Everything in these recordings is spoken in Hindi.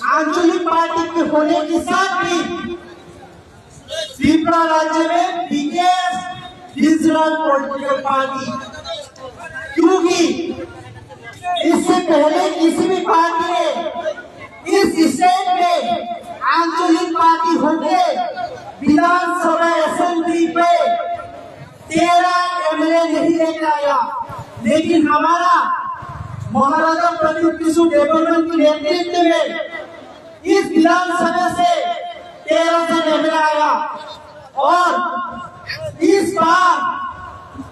आंचलिक पार्टी के होने के साथ ही त्रिपुरा राज्य में बिगेस्ट रीजनल पॉलिटिकल पार्टी, क्योंकि इससे पहले किसी भी पार्टी ने इस स्टेट में आंचलिक पार्टी होके विधानसभा असेंबली पे 13 एमएलए नहीं लेकर आया। लेकिन हमारा महाराजा प्रदीप किशोर डेवलपमेंट के नेतृत्व में इस विधानसभा से 13 एमएलए आया और इस बार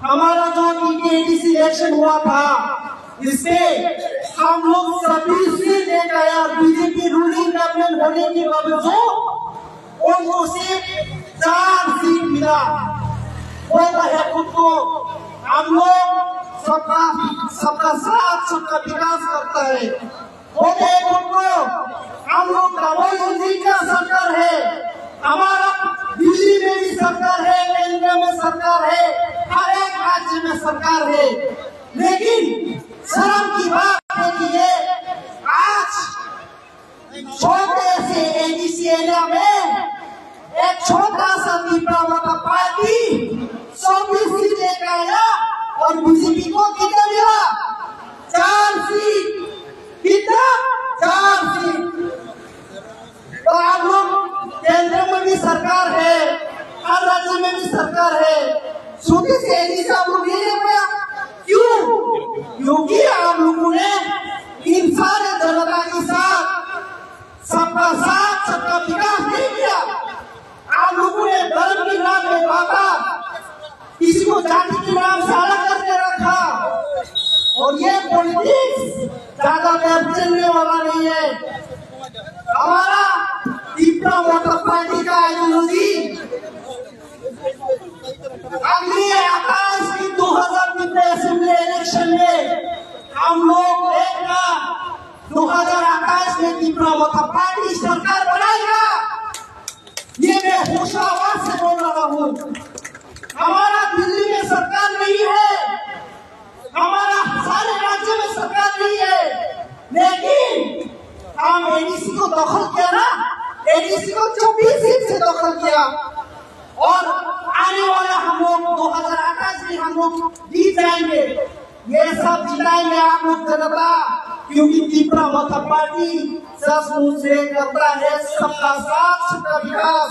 हमारा जो एडीसी इलेक्शन हुआ था इससे हम लोग सभी सीट लेकर आया। बीजेपी रूलिंग गवर्नमेंट होने के बावजूद उनको सिर्फ 4 सीट मिला। बोलता है खुद को हम लोग सबका साथ सबका विकास करता है। बोलते हैं खुद को हम लोग डबल इंजन का सरकार है, हमारा दिल्ली में भी सरकार है, केंद्र में सरकार है, हर एक राज्य में सरकार है। लेकिन शर्म की बात है कि ये आज छोटे से एडीसी एरिया में एक छोटा सा त्रिपुरा का पार्टी 24 सीट लेकर आया और बीजेपी को कितना मिला? 4 सीट। कितना? 4 सीट। तो आप लोग केंद्र में भी सरकार है, हर राज्य में भी सरकार है, छोटे से एडीसी आप लोग नहीं ले पाया। क्यों? क्योंकि आप लोगों ने इन सारे जनता के साथ सबका विकास नहीं किया। आप लोगों ने धर्म के नाम में बांटा, किसी को जाति के नाम से अलग करके रखा और ये पॉलिटिक्स ज्यादा देर चलने वाला नहीं है। हमारा त्रिपुरा वोटर पार्टी का आइडियोलॉजी अगली 2023 असेंबली इलेक्शन में हम लोग देखना 2028 में त्रिपुरा वोटर पार्टी सरकार बनाएगा। ये मैं होशाबाद से बोल रहा हूँ। हमारा दिल्ली में सरकार नहीं है, हमारा सारे राज्य में सरकार नहीं है, लेकिन हम एडीसी को दखल किया ना, एडीसी को 24 सीट से दखल किया और आने वाला हम लोग 2028 में हम लोग जीत जाएंगे। ये सब जिताएंगे आप लोग जनता, क्योंकि त्रिपुरा वोटर पार्टी सचमुच से करता है सबका साथ सबका विकास।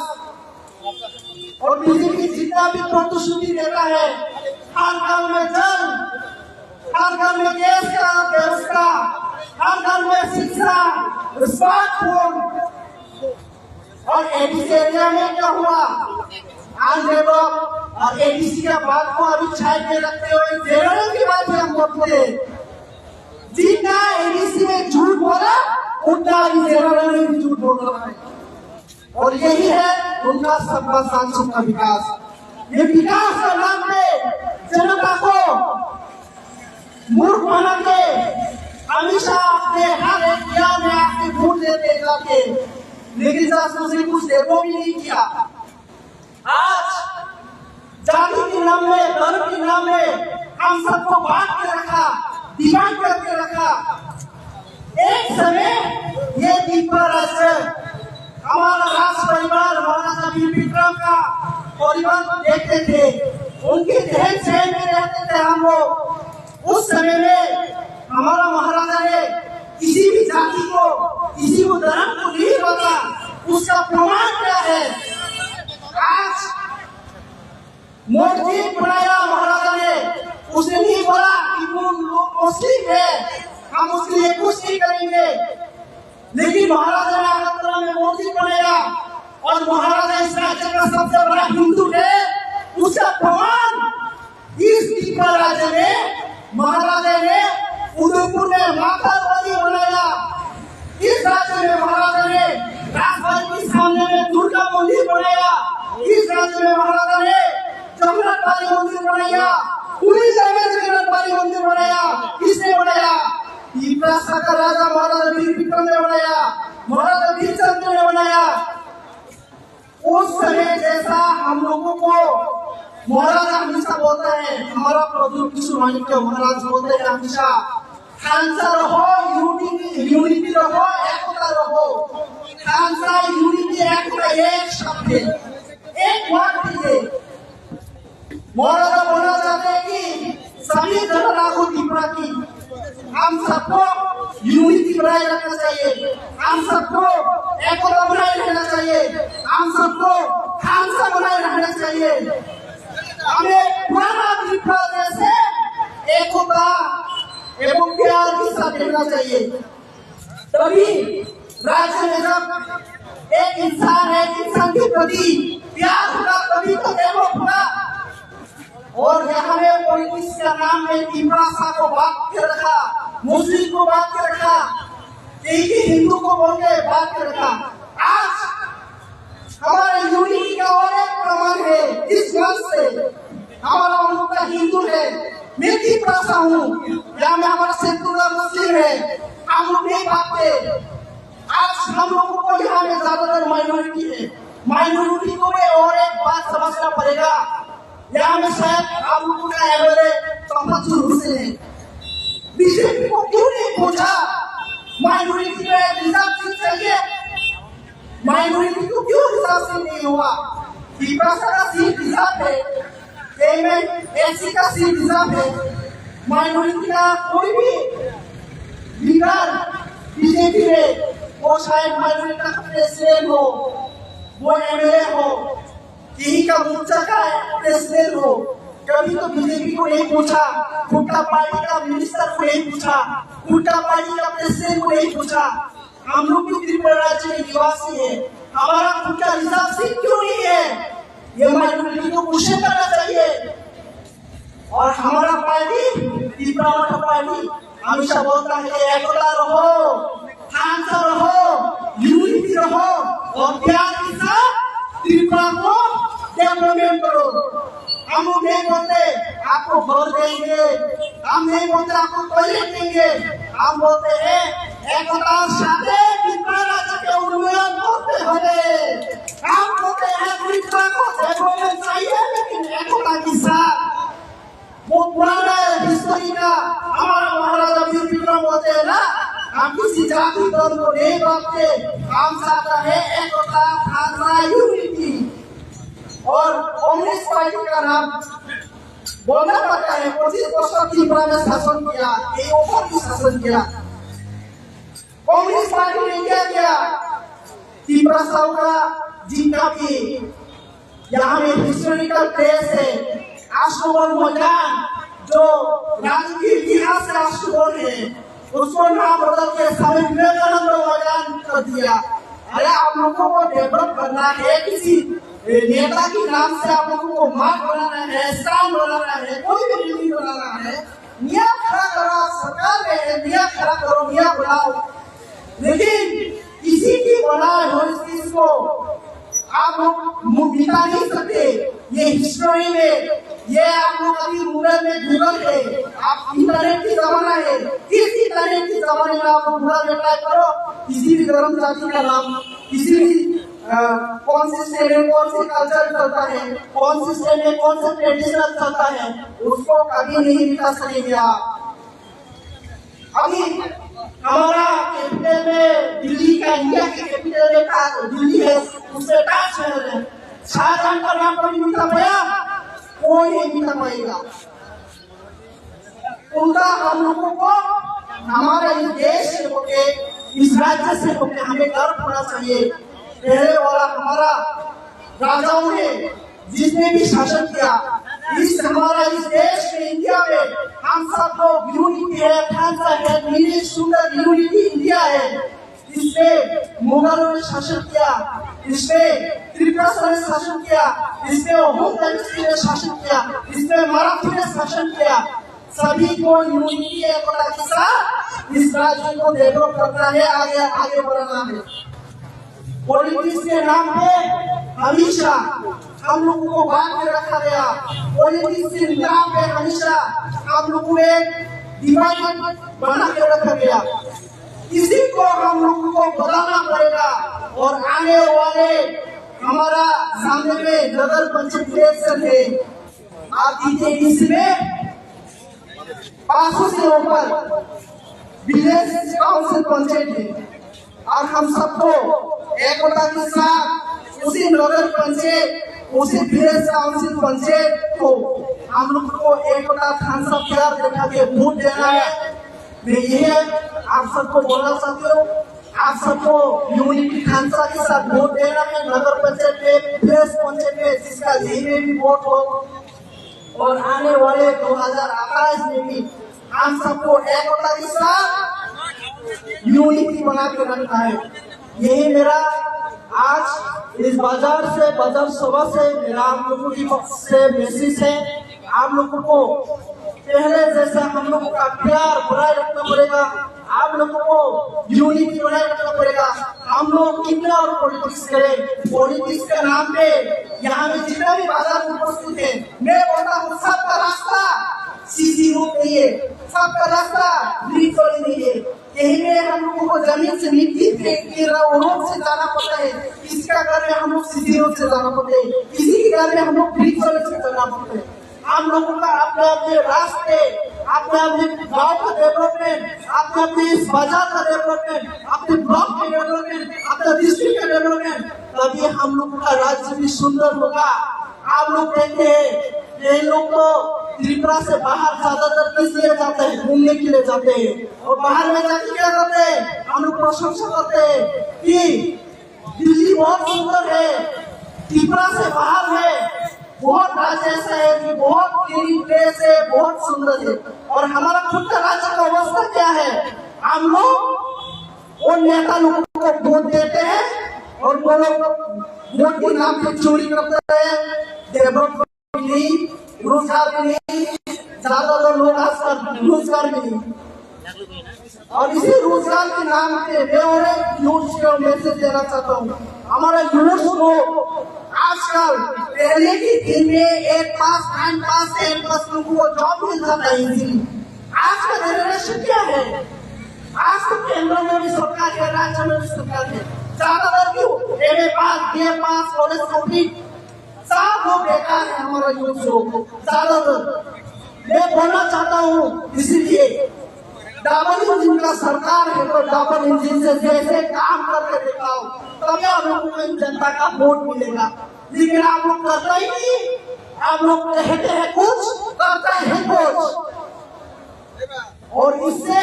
और बीजेपी जितना भी प्रतिश्रुति देता है, हर घर में जल, हर घर में गैस का व्यवस्था, हर घर में शिक्षा, स्मार्टफोन। और एडीसी एरिया में क्या हुआ? आज लोग और एडीसी का बात को अभी छाए पे रखते हुए जेनरल की बात हम बोलते, जितना एडीसी में झूठ बोला उतना ही जेनरल में भी झूठ बोल रहा है। और यही है उनका सबका साथ सबका विकास। ये विकास का नाम पे जनता को मूर्ख बना के हमेशा अपने हर एक ज्ञान में आके वोट देते जाके, लेकिन उसने कुछ देखो भी नहीं किया। आज जाति के नाम में, धर्म के नाम में हम सबको बांट के रखा, डिमांड करके रखा। एक समय ये त्रिपुरा राज्य हमारा राज परिवार महाराजा वीर विक्रम का परिवार देखते थे, उनके रहन सहन में रहते थे हम लोग। उस समय में हमारा महाराजा ने किसी भी जाति को, किसी को धर्म को नहीं बता। उसका प्रमाण क्या है? आज मूर्ति बनाया महाराजा ने, उसने नहीं बोला कि वो लोग मुस्लिम है, हम उसके लिए कुछ नहीं करेंगे। लेकिन महाराजा ने अगरतला में मूर्ति बनाया और महाराजा इस राज्य का सबसे बड़ा हिंदू है। उसका प्रमाण इस त्रिपुरा राज्य में महाराजा ने उदयपुर में माता बलि बनाया। इस राज्य में महाराजा ने राजभवन के सामने में दुर्गा मंदिर बनाया। इस राज्य में महाराजा ने जगन्नाथ वाली मंदिर बनाया, उड़ीसा में जगन्नाथ वाली मंदिर बनाया। किसने बनाया? त्रिपुरा का राजा महाराजा वीर विक्रम ने बनाया, महाराजा वीरचंद्र ने बनाया। उस समय जैसा हम लोगों को महाराजा हमेशा बोलता है, हमारा प्रदीप किशोर मानिक्य महाराज बोलते हैं हमेशा, खालसा रहो, यूनिटी रहो, एकता रहो। रहो। खालसा यूनिटी एक्ट का एक शब्द है, एक वाक्य है। मौलाना बोलना चाहते हैं कि सभी जनता को तिब्रा की हम सबको यूनिटी बनाए रखना चाहिए, हम सबको एकता बनाए रखना चाहिए, हम सबको खालसा बनाए रखना चाहिए। हमें पुराना त्रिपुरा जैसे एकता एवं प्यार के साथ रहना चाहिए। तभी राज्य में जब एक इंसान के प्रति प्यार होगा तभी तो डेवलप होगा। और यहाँ में पॉलिटिक्स का नाम में भाषा को बात के रखा, मुस्लिम को बात के रखा, एक ही हिंदू को बोल के बात के रखा। आज हमारे यूनिटी का और एक प्रमाण है, इस बात से हमारा मुद्दा हिंदू है, मैं भाषा हूँ, यहाँ में हमारा सेकुलर मुस्लिम है, हम लोग नहीं भागते। आज हम लोगों को यहाँ में ज्यादातर माइनॉरिटी है, माइनॉरिटी को भी और एक बात समझना पड़ेगा। यहाँ में शायद आप लोगों का एमएलए तफज्जुल हुसैन है, बीजेपी को क्यों नहीं पूछा माइनॉरिटी में रिजर्व सीट चाहिए, माइनॉरिटी को क्यों रिजर्व सीट नहीं हुआ? भाषा का सीट रिजर्व है, एससी का सीट रिजर्व है, माइनॉरिटी का कोई भी लीडर बीजेपी में वो शायद माइनॉरिटी का प्रेसिडेंट हो, वो एमएलए हो, यही का मोर्चा का प्रेसिडेंट हो। कभी तो बीजेपी को नहीं पूछा, खुट्टा पार्टी का मिनिस्टर को नहीं पूछा, खुट्टा पार्टी का प्रेसिडेंट को नहीं पूछा। हम लोग भी त्रिपुरा राज्य के निवासी है, हमारा खुट्टा रिजर्व सीट क्यों नहीं है? ये माइनॉरिटी को क्वेश्चन करना चाहिए। और हमारा पार्टी त्रिपुरा मठ पार्टी हमेशा बोलता है कि एकता रहो, खालसा रहो, यूनिटी रहो और प्यार के साथ त्रिपुरा को डेवलपमेंट करो। हम लोग नहीं बोलते आपको घर देंगे, हम नहीं बोलते आपको टॉयलेट देंगे, हम बोलते हैं एकतार साथे त्रिपुरा राज्य के उन्नयन करते हैं। हम बोलते हैं त्रिपुरा को डेवलपमेंट चाहिए लेकिन एकता के साथ। वो पुराना हिस्ट्री का हमारा महाराजा वीर विक्रम बोलते हैं ना, हम किसी जाति धर्म को नहीं बांटते, हम चाहता है एकता, खालसा, यूनिटी। और कांग्रेस पार्टी का नाम बोलना पड़ता है, 25 वर्ष त्रिपुरा में शासन किया, ये ऊपर भी शासन किया। कांग्रेस पार्टी ने क्या किया? त्रिपुरा का जितना भी यहाँ में हिस्टोरिकल प्लेस है, अशोक मैदान जो राजकीय इतिहास का अशोक है, उसको नाम बदल के स्वामी विवेकानंद मैदान कर दिया। अरे आप लोगों को डेवलप करना है, किसी नेता के नाम से आप लोगों को मार्ग बनाना है, स्टैंड बनाना है, कोई भी बिल्डिंग बनाना है, निया खड़ा करो, सरकार में निया खड़ा करो, निया बनाओ। लेकिन किसी की बनाए हुई चीज को आप लोग मिटा नहीं सकते। ये हिस्ट्री में, ये आप लोग अभी गूगल में गूगल है, आप इंटरनेट की जमाना है, किस इंटरनेट की जमाने में आप गूगल में टाइप करो, किसी भी धर्म जाति का नाम, किसी भी कौन से स्टेट में कौन से कल्चर चलता है, कौन से स्टेट में कौन सा ट्रेडिशनल चलता है, उसको कभी नहीं मिटा सकेंगे आप। अभी हमारा कैपिटल में दिल्ली का, इंडिया के कैपिटल में दिल्ली है, उससे ताजमहल है, शाहजहां का नाम कभी मिटा पाया? कोई नहीं मिटा पाएगा। उनका हम लोगों को हमारे इस देश से होके, इस राज्य से होके हमें गर्व होना चाहिए। पहले वाला हमारा राजाओं ने जिसने भी शासन किया, इस हमारा इस देश में, इंडिया में हम सब लोग यूनिटी है, खालसा है, मिली सुंदर यूनिटी इंडिया है। इसमें मुगलों ने शासन किया, इसमें त्रिपुरा ने शासन किया, इसमें होम मिनिस्ट्री ने शासन किया, इसमें मराठी ने शासन किया। सभी को यूनिटी एकता के साथ इस राज्य को डेवलप करना है, आगे बढ़ाना है। पॉलिटिक्स के नाम पे हमेशा हम लोगों को बांध के रखा गया, पॉलिटिक्स के नाम पे हमेशा हम लोगों को डिवाइड बना के रखा गया। इसी को हम लोगों को बदलना पड़ेगा। और आने वाले हमारा सामने में नगर पंचायत इलेक्शन है, आप दीजिए, इसमें 500 से ऊपर विलेज काउंसिल पंचायत है। और हम सबको एकता के साथ उसी नगर पंचायत, उसी विलेज काउंसिल पंचायत को हम लोग को एकता थानसा प्यार दिखा के वोट देना है। मैं ये आप सबको बोलना चाहती हूँ, आप सबको यूनिटी थानसा के साथ वोट देना है। नगर पंचायत में, विलेज पंचायत में, जिसका यही में भी वोट हो और आने वाले 2028 में भी हम सबको एकता के साथ यूनिटी बना के रखना है। यही मेरा आज इस बाजार सभा से मेरा आप लोगों की से मैसेज है। आप लोगों को पहले जैसा हम लोगों का प्यार बनाए रखना पड़ेगा, आप लोगों को यूनिटी बनाए रखना पड़ेगा। हम लोग कितना और पॉलिटिक्स करें, पॉलिटिक्स के नाम पे यहाँ में जितना भी बाजार उपस्थित है, मैं बोलता हूँ सबका रास्ता सीधी रूप नहीं है, सबका रास्ता ब्रिज वाली नहीं है। यही में हम लोगों को जमीन से मिट्टी के रोड से जाना पड़ता है, किसी का घर में हम लोग सीधी रोड से जाना पड़ता है, किसी के घर में हम लोग ब्रिज वाले से जाना पड़ता है। हम लोगों का अपने अपने रास्ते, अपने अपने गांव का डेवलपमेंट, अपने अपने इस बाजार का डेवलपमेंट, अपने ब्लॉक का डेवलपमेंट, अपने डिस्ट्रिक्ट का डेवलपमेंट, तभी हम लोगों का राज्य भी सुंदर होगा। आप लोग देखते हैं ये लोग तो त्रिपुरा से बाहर ज्यादातर किस लिए जाते हैं, घूमने के लिए जाते हैं और बाहर में जाके क्या करते हैं, हम लोग प्रशंसा करते हैं कि दिल्ली बहुत सुंदर है, त्रिपुरा से बाहर है, बहुत राज्य ऐसा है कि बहुत क्लीन प्लेस है, बहुत सुंदर है। और हमारा खुद का राज्य का अवस्था क्या है, हम लोग उन नेता लोगों को वोट देते हैं और वो लोग वोट के नाम पे चोरी करते हैं, डेवलपमेंट नहीं, रोजगार भी नहीं, ज्यादातर लोग आजकल रोजगार भी नहीं। और इसी रोजगार के नाम पे मैं और यूथ को मैसेज देना चाहता हूँ, हमारा यूथ को आजकल पहले के दिन में 8 पास 9 पास 10 पास लोगों को जॉब मिल जाता है इजीली। आज का जनरेशन क्या है, आज तो केंद्र में भी सरकार है, राज्य में भी सरकार है, ज्यादातर क्यों एमए पास, बीए पास, कॉलेज कंप्लीट, सब लोग बेकार है हमारा यूथ लोग ज्यादातर। मैं बोलना चाहता हूँ इसीलिए डबल इंजन का सरकार है तो डबल इंजन से जैसे काम करके दिखाओ, तभी आप लोगों को जनता का वोट मिलेगा। लेकिन आप लोग करते ही नहीं, आप लोग कहते हैं कुछ, करते हैं कुछ। और इससे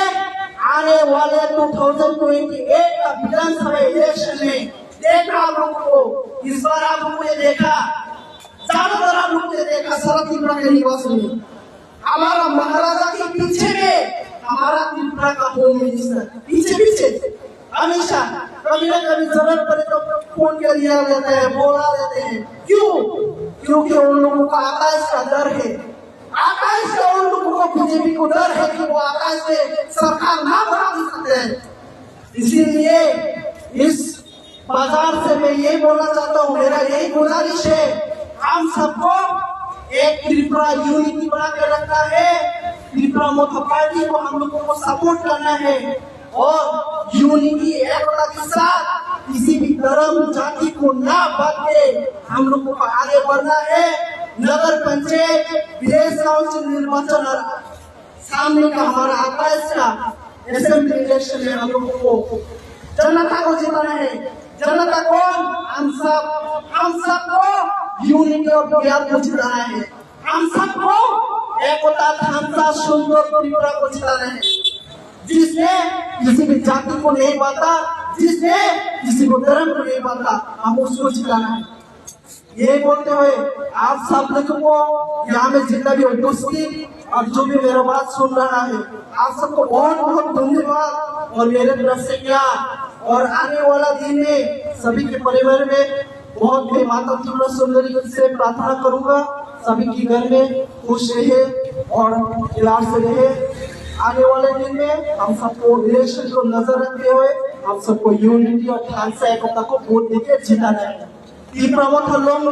आने वाले 2028 का विधानसभा इलेक्शन में देखा आप लोगों को, इस बार आप लोगों ने देखा, ज्यादातर आप लोगों ने देखा शरद त्रिपुरा के निवास में हमारा महाराजा के पीछे में हमारा त्रिपुरा का होम मिनिस्टर पीछे हमेशा कभी न कभी जरूरत पड़े तो फोन कर लिया लेते हैं, बोला लेते हैं। क्यों? क्योंकि उन लोगों का आकाश का डर है, आकाश का उन लोगों को बीजेपी को डर है कि वो आकाश में सरकार ना बना सकते हैं। इसीलिए इस बाजार से मैं ये बोलना चाहता हूँ, मेरा यही गुजारिश है, हम सबको एक त्रिपुरा यूनिटी बना के रखना है, त्रिपुरा मोथा पार्टी को हम लोगों को सपोर्ट करना है और यूनिटी एकता के साथ किसी भी धर्म जाति को ना बांट के हम लोगों को आगे बढ़ना है। नगर पंचायत, विलेज काउंसिल निर्वाचन सामने का हमारा आता है, इसका असेंबली इलेक्शन में हम लोगों को जनता को जिताना है। जनता कौन? हम सबको यूनिटी और प्यार को जिताना है, हम सबको एकता थानसा सुंदर त्रिपुरा को जिताना है, जिसने किसी भी जाति को नहीं बांटा, जिसने किसी को धर्म को नहीं बांटा, हम उसको जिताना है। ये बोलते हुए आप सब लोगों को यहाँ में जितना भी उपस्थित और जो भी मेरा बात सुन रहा है, आप सबको बहुत बहुत धन्यवाद और मेरे तरफ से प्यार। और आने वाला दिन में सभी के परिवार में बहुत भी माता त्रिपुरा सुंदरी से प्रार्थना करूंगा, सभी के घर में खुश रहे और प्यार से रहे। आने वाले दिन में हम सबको इलेक्शन को नजर रखते हुए हम सबको यूनिटी और थानसा एकता को वोट देकर जिताना है। त्रिपुरा मोथा लोग